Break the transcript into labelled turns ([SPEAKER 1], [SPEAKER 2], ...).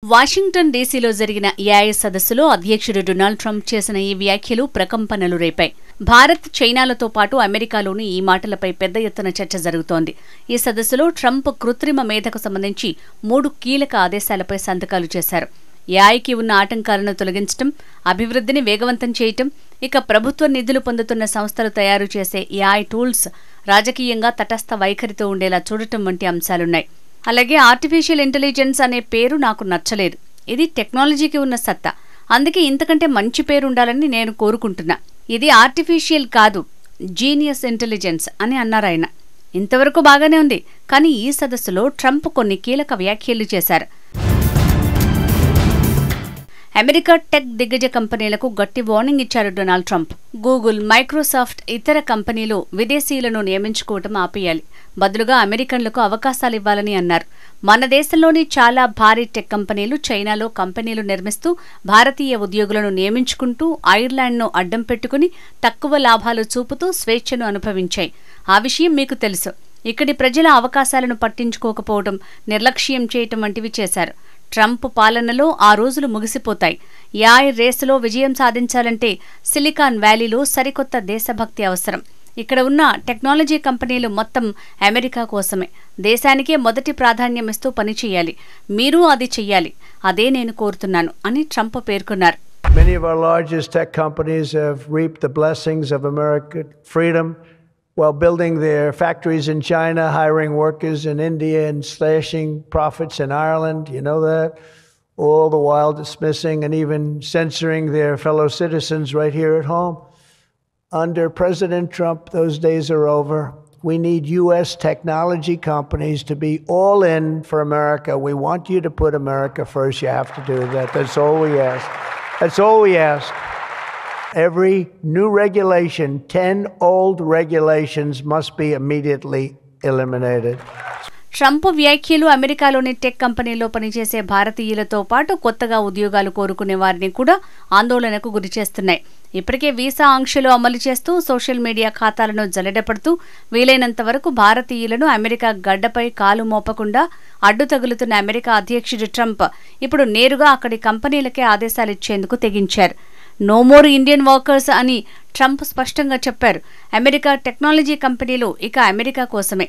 [SPEAKER 1] Washington డీసీలో జరిగిన AI సదస్సులో అధ్యక్షుడు డొనాల్డ్ ట్రంప్ చేసిన ఈ వ్యాఖ్యలు ప్రకంపనలు రేపాయి. భారత్, చైనాలతో పాటు అమెరికాలోని ఈ మాటలపై పెద్ద ఎత్తున చర్చ జరుగుతోంది. ఈ సదస్సులో ట్రంప్ కృత్రిమ మేధకు సంబంధించి 3 కీలక ఆదేశాలపై సంతకాలు చేశారు. ఏఐకి ఉన్న ఆటంకాలను తొలగించడం, అభివృద్ధిని వేగవంతం చేయటం, ఇక ప్రభుత్వ నిధులు పొందుతున్న సంస్థలు తయారు చేసే ఏఐ టూల్స్ రాజకీయంగా తటస్థ వైఖరితో ఉండేలా చూడటం వంటి అంశాలున్నాయి. అలాగే ఆర్టిఫిషియల్ ఇంటెలిజెన్స్ అనే పేరు నాకు నచ్చలేదు. ఇది టెక్నాలజీకి ఉన్న సత్తా. అందుకే ఇంతకంటే మంచి పేరు ఉండాలని నేను కోరుకుంటున్నా. ఇది ఆర్టిఫిషియల్ కాదు, జీనియస్ ఇంటెలిజెన్స్ అని అన్నారాయన. ఇంతవరకు బాగానే ఉంది. కానీ ఈ సదస్సులో ట్రంప్ కొన్ని కీలక వ్యాఖ్యలు చేశారు. అమెరికా టెక్ దిగ్గజ కంపెనీలకు గట్టి వార్నింగ్ ఇచ్చారు డొనాల్డ్ ట్రంప్. గూగుల్, మైక్రోసాఫ్ట్, ఇతర కంపెనీలు విదేశీయులను నియమించుకోవటం ఆపేయాలి. బదులుగా అమెరికన్లకు అవకాశాలివ్వాలని అన్నారు. మన దేశంలోని చాలా భారీ టెక్ కంపెనీలు చైనాలో కంపెనీలు నిర్మిస్తూ భారతీయ ఉద్యోగులను నియమించుకుంటూ ఐర్లాండ్ను అడ్డం పెట్టుకుని తక్కువ లాభాలు చూపుతూ స్వేచ్ఛను అనుభవించాయి. ఆ విషయం మీకు తెలుసు. ఇక్కడి ప్రజల అవకాశాలను పట్టించుకోకపోవడం, నిర్లక్ష్యం చేయటం వంటివి చేశారు. ట్రంప్ పాలనలో ఆ రోజులు ముగిసిపోతాయి. ఏఐ రేసులో విజయం సాధించాలంటే సిలికాన్ వ్యాలీలో సరికొత్త దేశభక్తి అవసరం. ఇక్కడ ఉన్న టెక్నాలజీ కంపెనీలు మొత్తం అమెరికా కోసమే. దేశానికే మొదటి ప్రాధాన్యం ఇస్తూ పనిచేయాలి. మీరు అది చెయ్యాలి. అదే నేను కోరుతున్నాను అని ట్రంప్ పేర్కొన్నారు.
[SPEAKER 2] Many of our largest tech companies have reaped the blessings of American freedom while building their factories in China, hiring workers in India, and slashing profits in Ireland. You know that? All the while dismissing and even censoring their fellow citizens right here at home. Under President Trump, those days are over. We need U.S. technology companies to be all in for America. We want you to put America first. You have to do that. That's all we ask. That's all we ask. Every new regulation, 10 old regulations must be immediately eliminated.
[SPEAKER 1] Trump వ్యాఖ్యలు అమెరికాలోని tech కంపెనీల్లో పనిచేసే భారతీయులతో పాటు కొత్తగా ఉద్యోగాలు కోరుకునే వారిని కూడా ఆందోళనకు గురిచేస్తున్నాయి. ఇప్పటికే వీసా ఆంక్షలు అమలు చేస్తూ సోషల్ మీడియా ఖాతాలను జల్లెడపడుతూ వీలైనంత వరకు భారతీయులను అమెరికా గడ్డపై కాలు మోపకుండా అడ్డు తగులుతున్న అమెరికా అధ్యక్షుడు ట్రంప్ ఇప్పుడు నేరుగా అక్కడి కంపెనీలకే ఆదేశాలిచ్చేందుకు తెగించారు. నో మోర్ ఇండియన్ వర్కర్స్ అని ట్రంప్ స్పష్టంగా చెప్పారు. అమెరికా టెక్నాలజీ కంపెనీలు ఇక అమెరికా కోసమే.